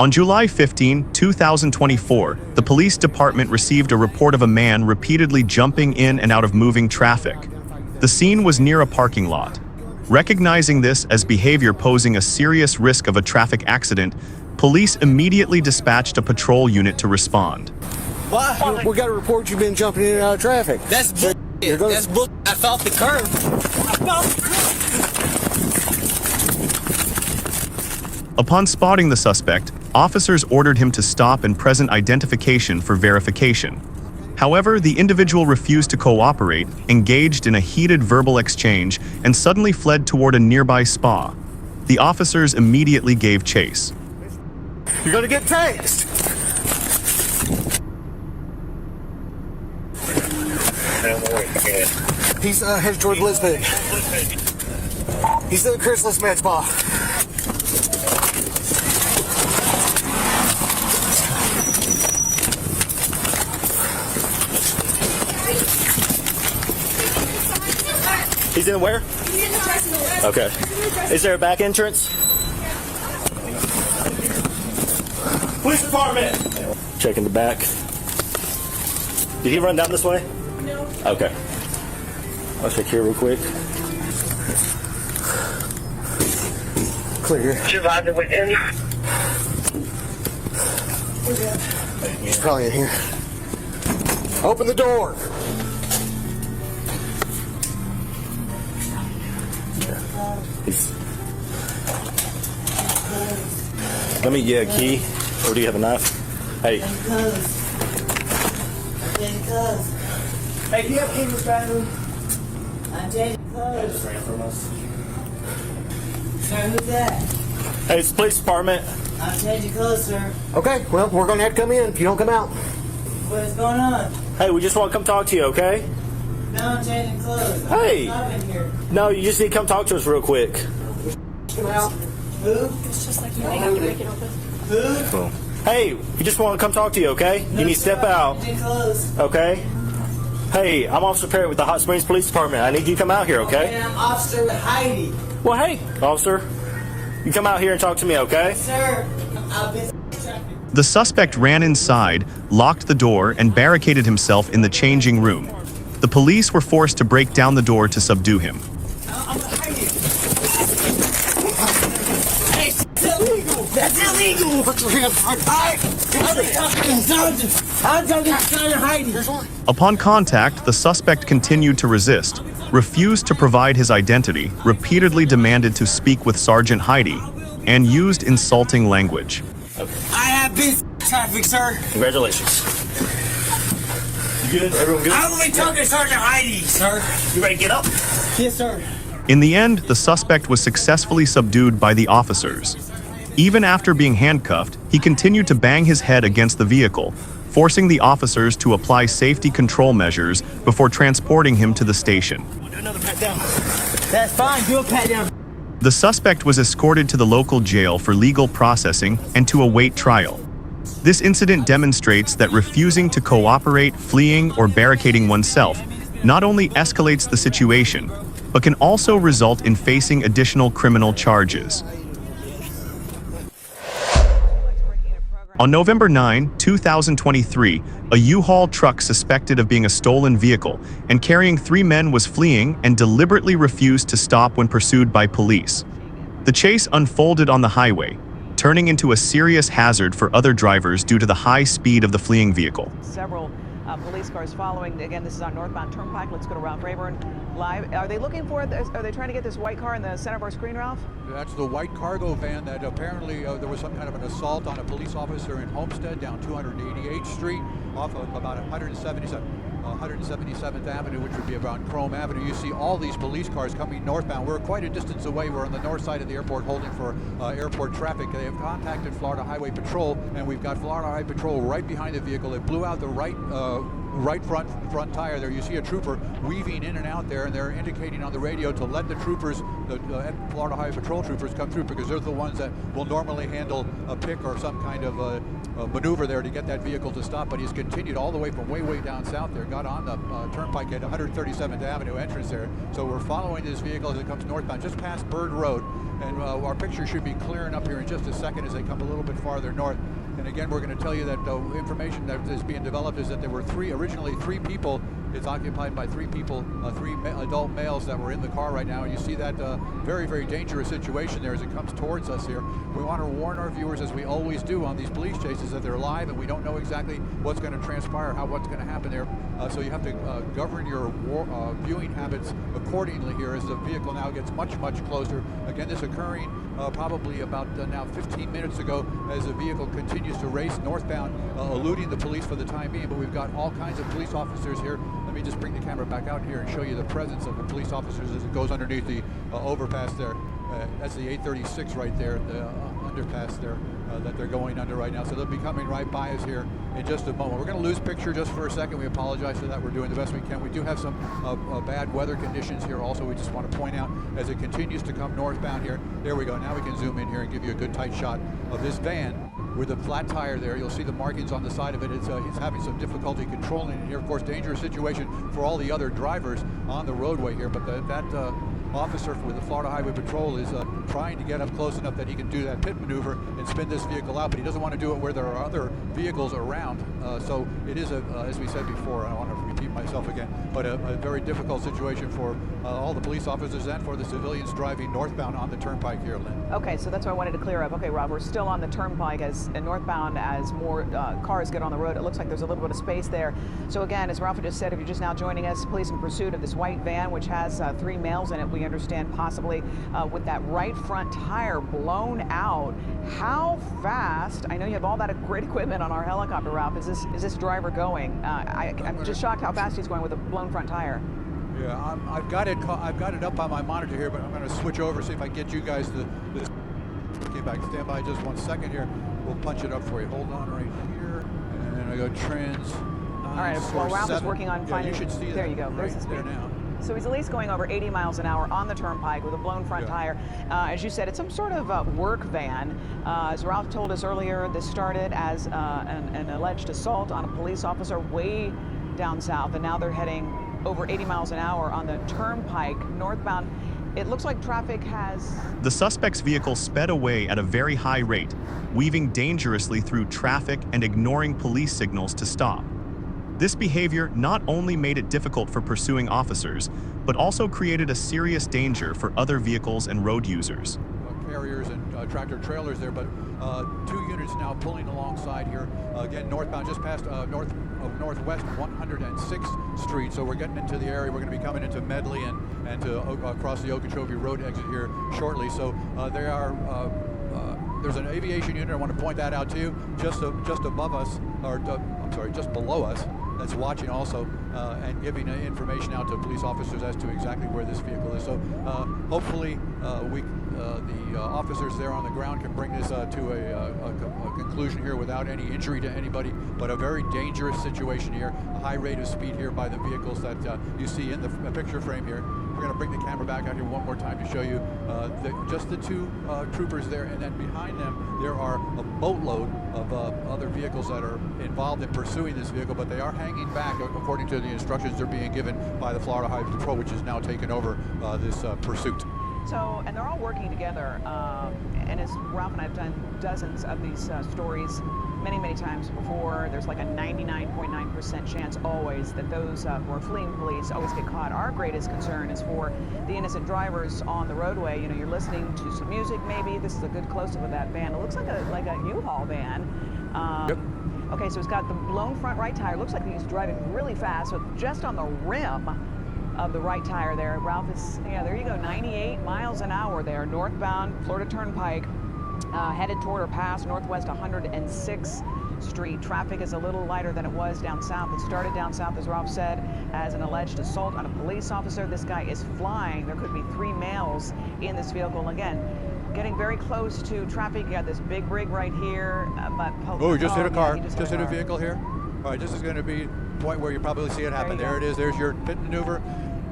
On July 15, 2024, the police department received a report of a man repeatedly jumping in and out of moving traffic. The scene was near a parking lot. Recognizing this as behavior posing a serious risk of a traffic accident, police immediately dispatched a patrol unit to respond. Why? We got a report you've been jumping in and out of traffic. That's bull. That's bull. I fell off the curb. Upon spotting the suspect, officers ordered him to stop and present identification for verification. However, the individual refused to cooperate, engaged in a heated verbal exchange, and suddenly fled toward a nearby spa. The officers immediately gave chase. You're gonna get tased. He's headed toward Lisbon. He's in the Chrysalis Med Spa. He's in where? Okay. Is there a back entrance? Police department! Checking the back. Did he run down this way? No. Okay. I'll check here real quick. Clear. Survivor within. He's probably in here. Open the door. Let me get a key. Or do you have a knife? Hey. Hey, do you have a key in this bathroom? I'm Jay Close. Just ran from us. Sir, who's that? Hey, it's the police department. I'm changing clothes, sir. Okay, well, we're gonna have to come in if you don't come out. What is going on? Hey, we just want to come talk to you, okay? No, I'm changing clothes. Hey. I'm in here. No, you just need to come talk to us real quick. Come out. Who? It's just like you have to break it open. Who? Cool. Hey, we just want to come talk to you, okay? No, You need to step sir, I'm out, changing clothes. okay? Hey, I'm Officer Perry with the Hot Springs Police Department. I need you to come out here, okay? And I'm Officer Heidi. Well, hey, officer, you come out here and talk to me, okay? Sir, I've been traffic. The suspect ran inside, locked the door, and barricaded himself in the changing room. The police were forced to break down the door to subdue him. I'm Heidi. Hey, it's illegal. That's illegal. Put your hands on. I'm talking to Heidi. Upon contact, the suspect continued to resist, refused to provide his identity, repeatedly demanded to speak with Sergeant Heidi, and used insulting language. I have been traffic, sir. Congratulations. You good? Everyone good? I'm only talking to Sergeant Heidi, sir. You ready to get up? Yes, sir. In the end, the suspect was successfully subdued by the officers. Even after being handcuffed, he continued to bang his head against the vehicle, forcing the officers to apply safety control measures before transporting him to the station. Do another pat down. That's fine. Do a pat down. The suspect was escorted to the local jail for legal processing and to await trial. This incident demonstrates that refusing to cooperate, fleeing, or barricading oneself not only escalates the situation, but can also result in facing additional criminal charges. On November 9, 2023, a U-Haul truck suspected of being a stolen vehicle and carrying 3 men was fleeing and deliberately refused to stop when pursued by police. The chase unfolded on the highway, turning into a serious hazard for other drivers due to the high speed of the fleeing vehicle. Several police cars following. Again, this is on northbound Turnpike. Let's go to Ralph Rayburn live. Are they looking for? Are they trying to get this white car in the center of our screen, Ralph? That's the white cargo van that apparently there was some kind of an assault on a police officer in Homestead down 288th Street off of about 177th Avenue, which would be around Chrome Avenue. You see all these police cars coming northbound. We're quite a distance away. We're on the north side of the airport holding for airport traffic. They have contacted Florida Highway Patrol, and we've got Florida Highway Patrol right behind the vehicle. It blew out the right right front tire there. You see a trooper weaving in and out there, and they're indicating on the radio to let the troopers, the Florida Highway Patrol troopers, come through, because they're the ones that will normally handle a pick or some kind of a maneuver there to get that vehicle to stop. But he's continued all the way from way down south there, got on the turnpike at 137th Avenue entrance there. So we're following this vehicle as it comes northbound, just past Bird Road. And our picture should be clearing up here in just a second as they come a little bit farther north. And again, we're going to tell you that the information that is being developed is that there were originally three people. It's occupied by three people, three adult males that were in the car right now. And you see that very dangerous situation there as it comes towards us here. We want to warn our viewers, as we always do on these police chases, that they're live and we don't know exactly what's going to transpire, what's going to happen there. So you have to govern your viewing habits accordingly here as the vehicle now gets much closer. Again, this occurring probably about now 15 minutes ago as the vehicle continues to race northbound, eluding the police for the time being. But we've got all kinds of police officers here. Let me just bring the camera back out here and show you the presence of the police officers as it goes underneath the overpass there. That's the 836 right there, the underpass there that they're going under right now. So they'll be coming right by us here in just a moment. We're going to lose picture just for a second. We apologize for that. We're doing the best we can. We do have some bad weather conditions here also. We just want to point out as it continues to come northbound here. There we go. Now we can zoom in here and give you a good tight shot of this van with a flat tire there. You'll see the markings on the side of it. It's having some difficulty controlling it here. Of course, dangerous situation for all the other drivers on the roadway here, but that officer with the Florida Highway Patrol is trying to get up close enough that he can do that pit maneuver and spin this vehicle out, but he doesn't want to do it where there are other vehicles around. So it is, as we said before, I don't want to repeat myself again, but a very difficult situation for all the police officers and for the civilians driving northbound on the turnpike here, Lynn. Okay, so that's what I wanted to clear up. Okay, Rob, we're still on the turnpike as northbound as more cars get on the road. It looks like there's a little bit of space there. So again, as Ralph just said, if you're just now joining us, police in pursuit of this white van, which has three males in it, we understand possibly with that right front tire blown out. How fast, I know you have all that great equipment on our helicopter, Ralph, is this driver going? I'm just shocked how fast he's going with a blown front tire. Yeah, I've got it up on my monitor here, but I'm going to switch over, see if I can get you guys this. Okay, back, stand by just 1 second here. We'll punch it up for you. Hold on right here, and then I go trans. All right, well, Ralph is working on finding. You should see there that you go. There's right the there speed. now. So he's at least going over 80 miles an hour on the turnpike with a blown front tire. As you said, it's some sort of work van. As Ralph told us earlier, this started as an alleged assault on a police officer way down south, and now they're heading over 80 miles an hour on the turnpike northbound. It looks like traffic has... The suspect's vehicle sped away at a very high rate, weaving dangerously through traffic and ignoring police signals to stop. This behavior not only made it difficult for pursuing officers, but also created a serious danger for other vehicles and road users. Carriers and tractor trailers there, but two units now pulling alongside here. Again, northbound, just past Northwest 106th Street. So we're getting into the area. We're going to be coming into Medley and to across the Okeechobee Road exit here shortly. So they are. There's an aviation unit. I want to point that out to you, just above us, or I'm sorry, just below us. That's watching also and giving information out to police officers as to exactly where this vehicle is. So hopefully the officers there on the ground can bring this to a conclusion here without any injury to anybody, but a very dangerous situation here, a high rate of speed here by the vehicles that you see in the picture frame here. We're going to bring the camera back out here one more time to show you just the two troopers there, and then behind them there are a boatload of other vehicles that are involved in pursuing this vehicle, but they are hanging back according to the instructions they're being given by the Florida Highway Patrol, which has now taken over this pursuit. So, and they're all working together, and as Ralph and I have done dozens of these stories many times before, there's like a 99.9% chance always that those who are fleeing police always get caught. Our greatest concern is for the innocent drivers on the roadway. You know, you're listening to some music maybe. This is a good close-up of that van. It looks like a U-Haul van. Yep. Okay, so it's got the blown front right tire. It looks like he's driving really fast, so just on the rim of the right tire there. Ralph is, yeah, there you go, 98 miles an hour there, northbound Florida Turnpike, headed toward or past Northwest 106th Street. Traffic is a little lighter than it was down south. It started down south, as Ralph said, as an alleged assault on a police officer. This guy is flying. There could be three males in this vehicle. Again, getting very close to traffic. You got this big rig right here, but... Oh, we just hit a car. Yeah, just hit a vehicle here. All right, this is going to be point where you probably see it happen. There it is. There's your pit maneuver.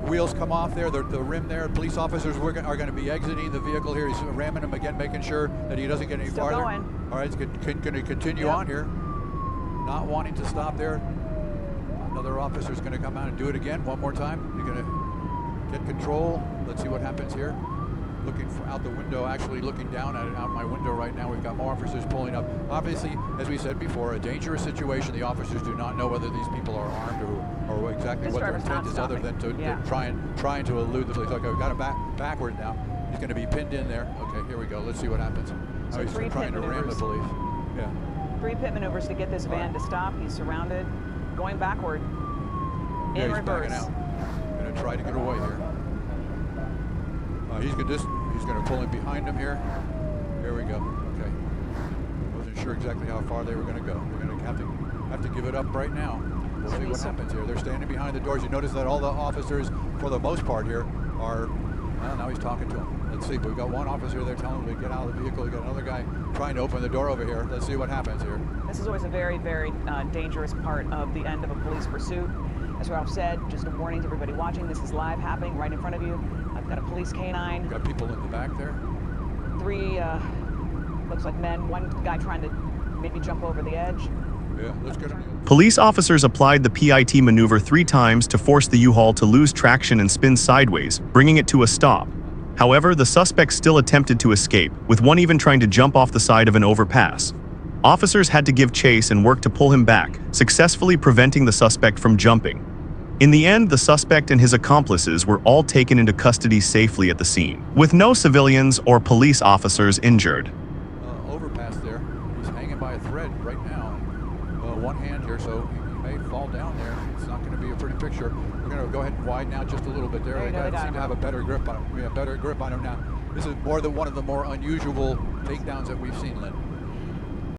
Wheels come off there, the rim there. Police officers are going to be exiting the vehicle here. He's ramming him again, making sure that he doesn't get any Still farther. going. All right, it's going to continue on here. Not wanting to stop there. Another officer is going to come out and do it again one more time. You're going to get control. Let's see what happens here. Looking out the window, actually looking down at it out my window right now. We've got more officers pulling up. Obviously, as we said before, a dangerous situation. The officers do not know whether these people are armed or exactly what their intent is, other than to trying to elude the police. Okay, we've got him backward now. He's going to be pinned in there. Okay, here we go. Let's see what happens. So he's trying to ram the police. Yeah. 3 pit maneuvers to get this van to stop. He's surrounded, going backward, Yeah, in he's reverse. backing out. Going to try to get away here. He's going to pull in behind him here. Here we go. Okay. Wasn't sure exactly how far they were going to go. They're going to have to give it up right now. We'll see what happens here. They're standing behind the doors. You notice that all the officers, for the most part here, are. Well, now he's talking to him. Let's see. We've got one officer there telling him to get out of the vehicle. We've got another guy trying to open the door over here. Let's see what happens here. This is always a very, very dangerous part of the end of a police pursuit. As Ralph said, just a warning to everybody watching, this is live happening right in front of you. I've got a police canine. Got people in the back there. 3, looks like men, one guy trying to maybe jump over the edge. Yeah, let's get him. Police officers applied the PIT maneuver 3 times to force the U-Haul to lose traction and spin sideways, bringing it to a stop. However, the suspect still attempted to escape, with one even trying to jump off the side of an overpass. Officers had to give chase and work to pull him back, successfully preventing the suspect from jumping. In the end, the suspect and his accomplices were all taken into custody safely at the scene, with no civilians or police officers injured. Overpass there. He's hanging by a thread right now. One hand here, so he may fall down there. It's not going to be a pretty picture. We're going to go ahead and widen out just a little bit there. They seem to have a better grip on him. Better grip on him now. This is one of the more unusual takedowns that we've seen, Lynn.